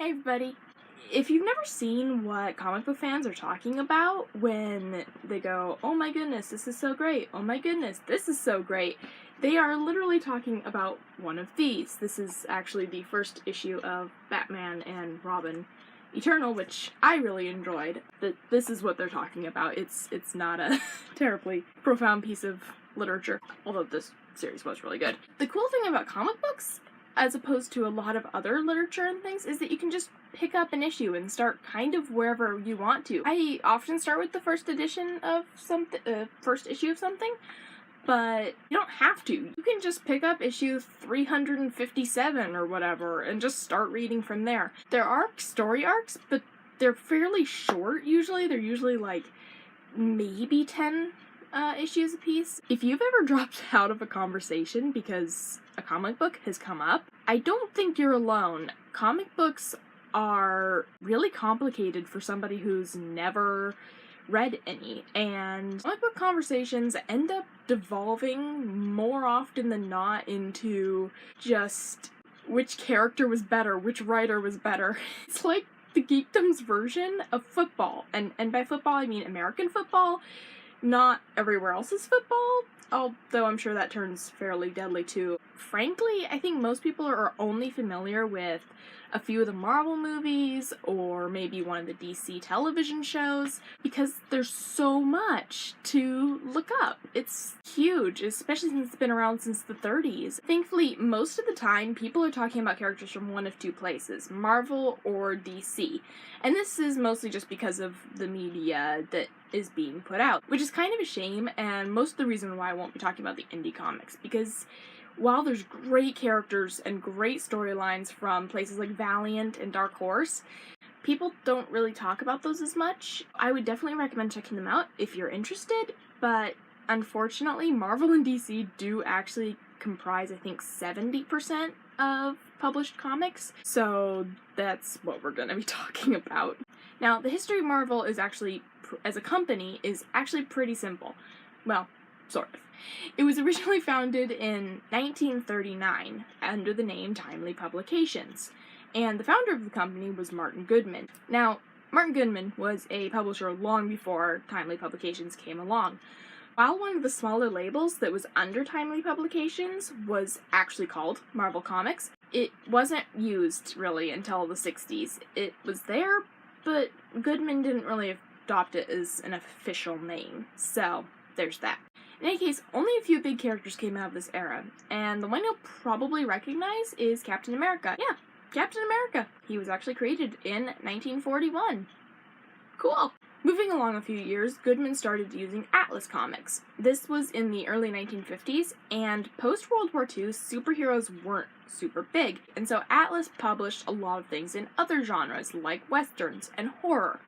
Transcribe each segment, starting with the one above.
Hey everybody. If you've never seen what comic book fans are talking about when they go, oh my goodness, this is so great, oh my goodness, this is so great, they are literally talking about one of these. This is actually the first issue of Batman and Robin Eternal, which I really enjoyed. This is what they're talking about. It's not a terribly profound piece of literature, although this series was really good. The cool thing about comic books, as opposed to a lot of other literature and things, is that you can just pick up an issue and start kind of wherever you want to. I often start with the first edition of something, first issue of something, but you don't have to. You can just pick up issue 357 or whatever and just start reading from there. There are story arcs, but they're fairly short usually. They're usually like maybe 10 issues a piece. If you've ever dropped out of a conversation because a comic book has come up, I don't think you're alone. Comic books are really complicated for somebody who's never read any, and comic book conversations end up devolving more often than not into just which character was better, which writer was better. It's like the geekdom's version of football, and by football I mean American football, not everywhere else's football, although I'm sure that turns fairly deadly too. Frankly, I think most people are only familiar with a few of the Marvel movies or maybe one of the DC television shows because there's so much to look up. It's huge, especially since it's been around since the 30s. Thankfully, most of the time, people are talking about characters from one of two places, Marvel or DC. And this is mostly just because of the media that is being put out, which is kind of a shame, and most of the reason why I won't be talking about the indie comics, because while there's great characters and great storylines from places like Valiant and Dark Horse, people don't really talk about those as much. I would definitely recommend checking them out if you're interested, but unfortunately, Marvel and DC do actually comprise, I think, 70% of published comics, so that's what we're gonna be talking about. Now, the history of Marvel is actually, as a company, is actually pretty simple. Well, sort of. It was originally founded in 1939 under the name Timely Publications, and the founder of the company was Martin Goodman. Now, Martin Goodman was a publisher long before Timely Publications came along. While one of the smaller labels that was under Timely Publications was actually called Marvel Comics, it wasn't used really until the 60s. It was there, but Goodman didn't really adopt it as an official name, so there's that. In any case, only a few big characters came out of this era, and the one you'll probably recognize is Captain America. Yeah, Captain America. He was actually created in 1941. Cool. Moving along a few years, Goodman started using Atlas Comics. This was in the early 1950s, and post-World War II, superheroes weren't super big, and so Atlas published a lot of things in other genres, like westerns and horror.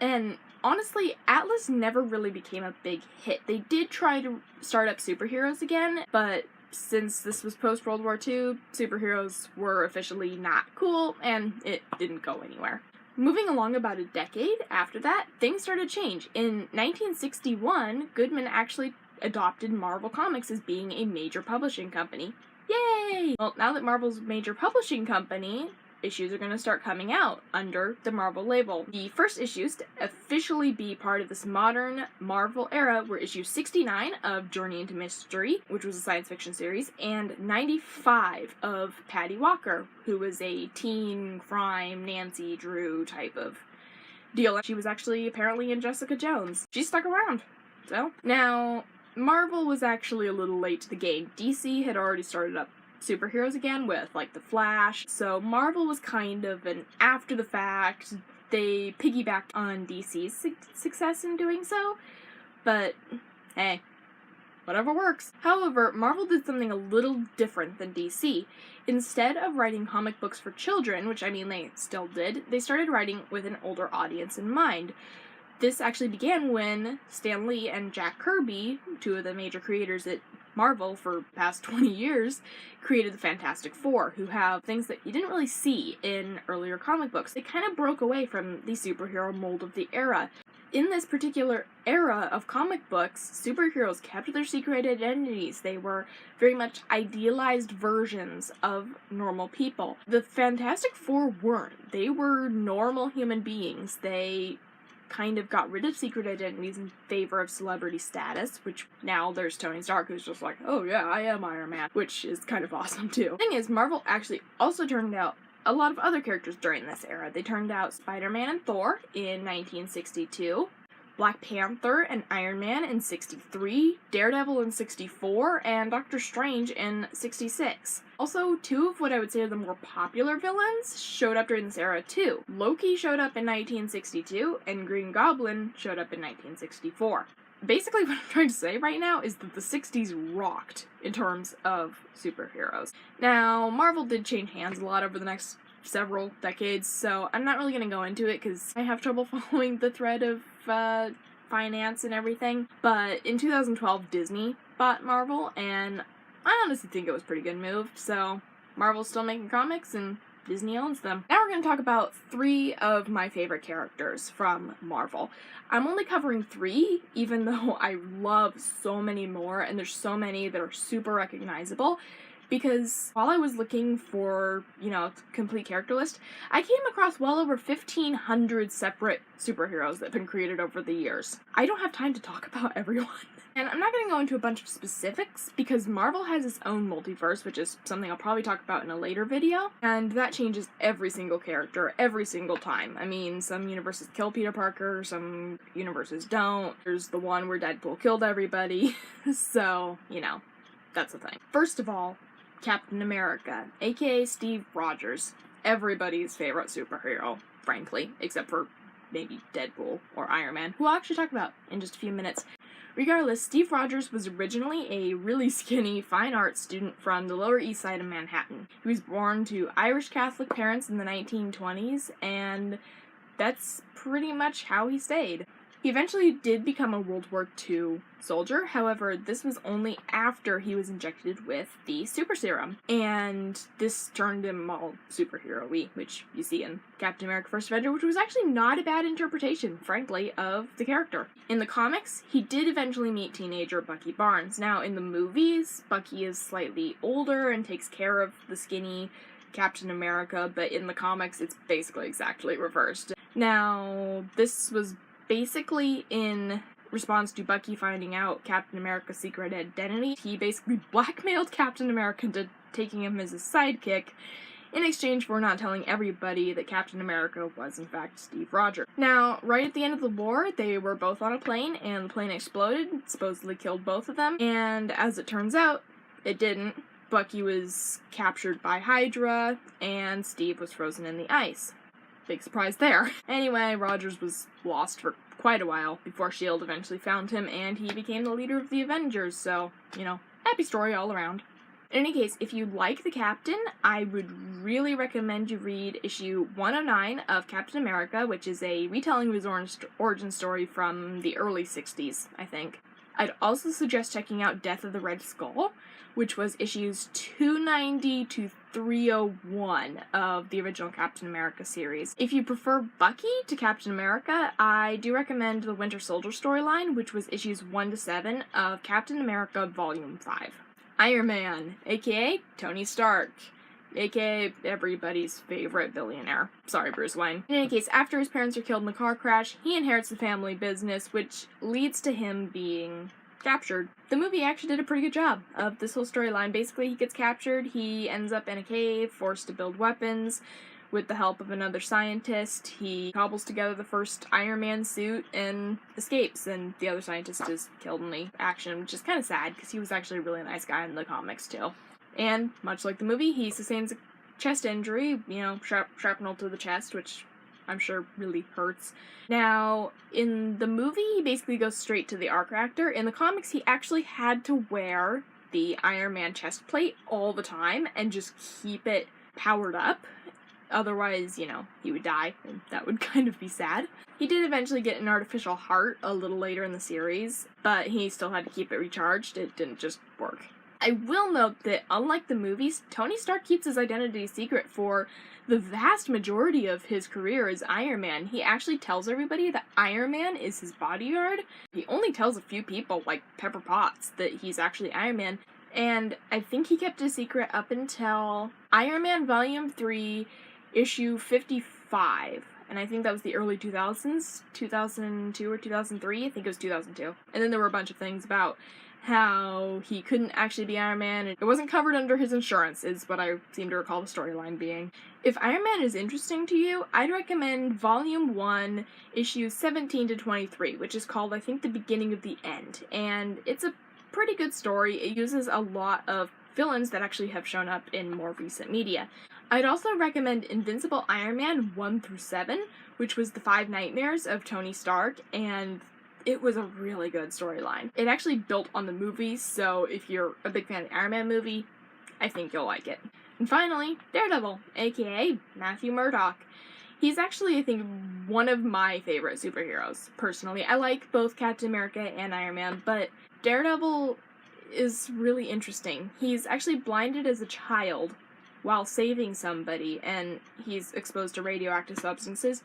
And honestly, Atlas never really became a big hit. They did try to start up superheroes again, but since this was post-World War II, superheroes were officially not cool, and it didn't go anywhere. Moving along about a decade after that, things started to change. In 1961, Goodman actually adopted Marvel Comics as being a major publishing company. Yay! Well, now that Marvel's a major publishing company, issues are going to start coming out under the Marvel label. The first issues to officially be part of this modern Marvel era were issue 69 of Journey into Mystery, which was a science fiction series, and 95 of Patty Walker, who was a teen crime Nancy Drew type of deal. She was actually apparently in Jessica Jones. She stuck around. So, now, Marvel was actually a little late to the game. DC had already started up superheroes again with, like, The Flash, so Marvel was kind of an after the fact. They piggybacked on DC's success in doing so, but hey, whatever works. However, Marvel did something a little different than DC. Instead of writing comic books for children, which I mean they still did, they started writing with an older audience in mind. This actually began when Stan Lee and Jack Kirby, two of the major creators at Marvel for the past 20 years created the Fantastic Four, who have things that you didn't really see in earlier comic books. They kind of broke away from the superhero mold of the era. In this particular era of comic books, superheroes kept their secret identities. They were very much idealized versions of normal people. The Fantastic Four weren't. They were normal human beings. They kind of got rid of secret identities in favor of celebrity status, which now there's Tony Stark who's just like, oh yeah, I am Iron Man, which is kind of awesome too. The thing is, Marvel actually also turned out a lot of other characters during this era. They turned out Spider-Man and Thor in 1962, Black Panther and Iron Man in 63, Daredevil in 64, and Doctor Strange in 66. Also, two of what I would say are the more popular villains showed up during this era too. Loki showed up in 1962, and Green Goblin showed up in 1964. Basically, what I'm trying to say right now is that the 60s rocked in terms of superheroes. Now, Marvel did change hands a lot over the next several decades, so I'm not really going to go into it because I have trouble following the thread of finance and everything. But in 2012, Disney bought Marvel, and I honestly think it was a pretty good move, so Marvel's still making comics, and Disney owns them. Now we're going to talk about 3 of my favorite characters from Marvel. I'm only covering 3, even though I love so many more, and there's so many that are super recognizable, because while I was looking for, a complete character list, I came across well over 1,500 separate superheroes that have been created over the years. I don't have time to talk about everyone. And I'm not going to go into a bunch of specifics because Marvel has its own multiverse, which is something I'll probably talk about in a later video, and that changes every single character, every single time. I mean, some universes kill Peter Parker, some universes don't. There's the one where Deadpool killed everybody, so, that's the thing. First of all, Captain America, aka Steve Rogers, everybody's favorite superhero, frankly, except for maybe Deadpool or Iron Man, who I'll actually talk about in just a few minutes. Regardless, Steve Rogers was originally a really skinny fine arts student from the Lower East Side of Manhattan. He was born to Irish Catholic parents in the 1920s, and that's pretty much how he stayed. He eventually did become a World War II soldier, however, this was only after he was injected with the super serum, and this turned him all superhero-y, which you see in Captain America First Avenger, which was actually not a bad interpretation, frankly, of the character. In the comics, he did eventually meet teenager Bucky Barnes. Now, in the movies, Bucky is slightly older and takes care of the skinny Captain America, but in the comics, it's basically exactly reversed. Now, this was basically in response to Bucky finding out Captain America's secret identity. He basically blackmailed Captain America into taking him as his sidekick in exchange for not telling everybody that Captain America was in fact Steve Rogers. Now, right at the end of the war, they were both on a plane, and the plane exploded, supposedly killed both of them, and as it turns out, it didn't. Bucky was captured by Hydra, and Steve was frozen in the ice. Big surprise there. Anyway, Rogers was lost for quite a while before S.H.I.E.L.D. eventually found him, and he became the leader of the Avengers, so, happy story all around. In any case, if you like the Captain, I would really recommend you read issue 109 of Captain America, which is a retelling of his origin story from the early 60s, I think. I'd also suggest checking out Death of the Red Skull, which was issues 290 to 301 of the original Captain America series. If you prefer Bucky to Captain America, I do recommend the Winter Soldier storyline, which was issues 1 to 7 of Captain America Volume 5. Iron Man, aka Tony Stark, aka everybody's favorite billionaire. Sorry, Bruce Wayne. In any case, after his parents are killed in the car crash, he inherits the family business, which leads to him being captured. The movie actually did a pretty good job of this whole storyline. Basically, he gets captured, he ends up in a cave, forced to build weapons. With the help of another scientist, he cobbles together the first Iron Man suit and escapes, and the other scientist is killed in the action, which is kind of sad, because he was actually a really nice guy in the comics, too. And, much like the movie, he sustains a chest injury, shrapnel to the chest, which I'm sure really hurts. Now, in the movie, he basically goes straight to the arc reactor. In the comics, he actually had to wear the Iron Man chest plate all the time and just keep it powered up. Otherwise, he would die, and that would kind of be sad. He did eventually get an artificial heart a little later in the series, but he still had to keep it recharged. It didn't just work. I will note that, unlike the movies, Tony Stark keeps his identity secret for the vast majority of his career as Iron Man. He actually tells everybody that Iron Man is his bodyguard. He only tells a few people, like Pepper Potts, that he's actually Iron Man. And I think he kept it a secret up until Iron Man Volume 3, issue 55. And I think that was the early 2000s, 2002 or 2003, I think it was 2002. And then there were a bunch of things about how he couldn't actually be Iron Man, and it wasn't covered under his insurance, is what I seem to recall the storyline being. If Iron Man is interesting to you, I'd recommend Volume 1, issues 17 to 23, which is called, I think, The Beginning of the End. And it's a pretty good story. It uses a lot of villains that actually have shown up in more recent media. I'd also recommend Invincible Iron Man 1 through 7, which was the 5 nightmares of Tony Stark, and it was a really good storyline. It actually built on the movies, so if you're a big fan of the Iron Man movie, I think you'll like it. And finally, Daredevil, aka Matthew Murdock. He's actually, I think, one of my favorite superheroes, personally. I like both Captain America and Iron Man, but Daredevil is really interesting. He's actually blinded as a child while saving somebody, and he's exposed to radioactive substances.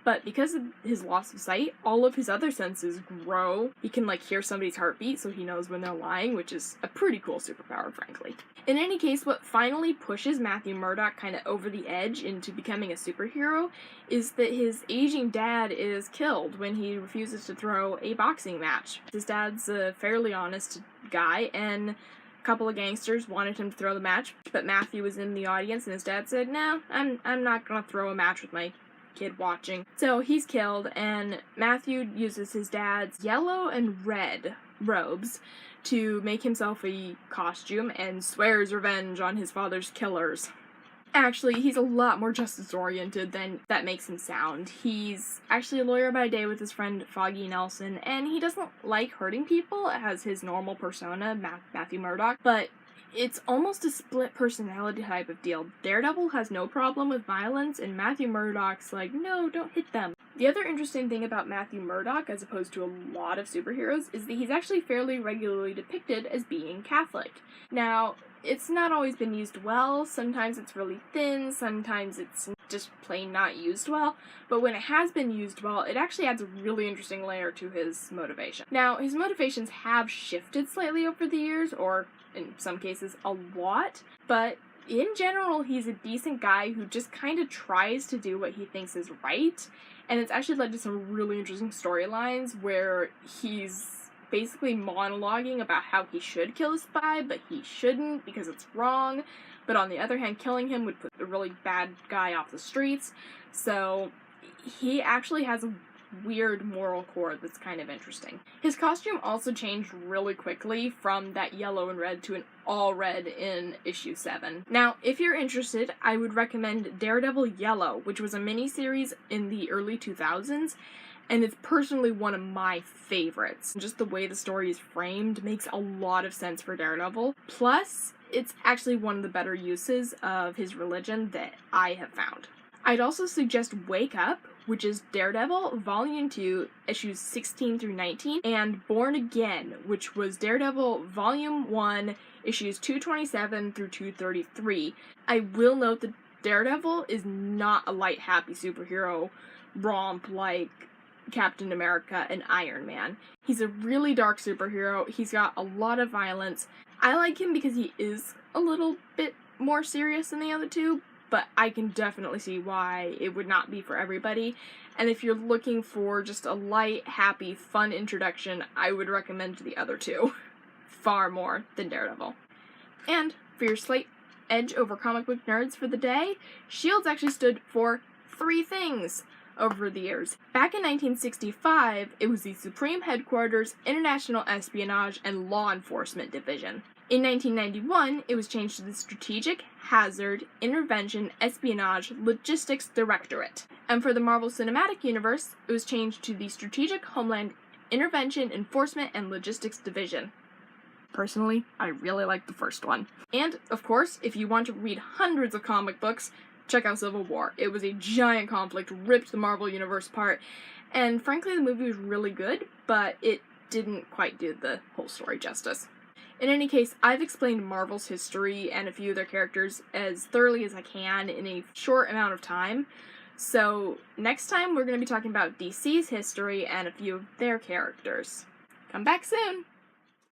But because of his loss of sight, all of his other senses grow. He can, hear somebody's heartbeat, so he knows when they're lying, which is a pretty cool superpower, frankly. In any case, what finally pushes Matthew Murdock kind of over the edge into becoming a superhero is that his aging dad is killed when he refuses to throw a boxing match. His dad's a fairly honest guy, and a couple of gangsters wanted him to throw the match, but Matthew was in the audience, and his dad said, "No, I'm not gonna throw a match with my kid watching." So he's killed, and Matthew uses his dad's yellow and red robes to make himself a costume and swears revenge on his father's killers. Actually, he's a lot more justice-oriented than that makes him sound. He's actually a lawyer by day with his friend Foggy Nelson, and he doesn't like hurting people as his normal persona, Matthew Murdock, but it's almost a split personality type of deal. Daredevil has no problem with violence, and Matthew Murdock's like, no, don't hit them. The other interesting thing about Matthew Murdock, as opposed to a lot of superheroes, is that he's actually fairly regularly depicted as being Catholic. Now, it's not always been used well. Sometimes it's really thin, sometimes it's just plain not used well, but when it has been used well, it actually adds a really interesting layer to his motivation. Now, his motivations have shifted slightly over the years, or in some cases a lot, but in general, he's a decent guy who just kind of tries to do what he thinks is right, and it's actually led to some really interesting storylines where he's basically monologuing about how he should kill a spy, but he shouldn't because it's wrong, but on the other hand, killing him would put a really bad guy off the streets, so he actually has a weird moral core that's kind of interesting. His costume also changed really quickly from that yellow and red to an all red in issue 7. Now, if you're interested, I would recommend Daredevil Yellow, which was a miniseries in the early 2000s, and it's personally one of my favorites. Just the way the story is framed makes a lot of sense for Daredevil. Plus, it's actually one of the better uses of his religion that I have found. I'd also suggest Wake Up, which is Daredevil Volume 2, issues 16 through 19, and Born Again, which was Daredevil Volume 1, issues 227 through 233. I will note that Daredevil is not a light, happy superhero romp like Captain America and Iron Man. He's a really dark superhero. He's got a lot of violence. I like him because he is a little bit more serious than the other two, but I can definitely see why it would not be for everybody. And if you're looking for just a light, happy, fun introduction, I would recommend the other two far more than Daredevil. And for your Slate edge over comic book nerds for the day, S.H.I.E.L.D.'s actually stood for 3 things over the years. Back in 1965, it was the Supreme Headquarters International Espionage and Law Enforcement Division. In 1991, it was changed to the Strategic Hazard Intervention Espionage Logistics Directorate. And for the Marvel Cinematic Universe, it was changed to the Strategic Homeland Intervention Enforcement and Logistics Division. Personally, I really like the first one. And, of course, if you want to read hundreds of comic books, check out Civil War. It was a giant conflict, ripped the Marvel Universe apart, and frankly the movie was really good, but it didn't quite do the whole story justice. In any case, I've explained Marvel's history and a few of their characters as thoroughly as I can in a short amount of time. So, next time we're going to be talking about DC's history and a few of their characters. Come back soon!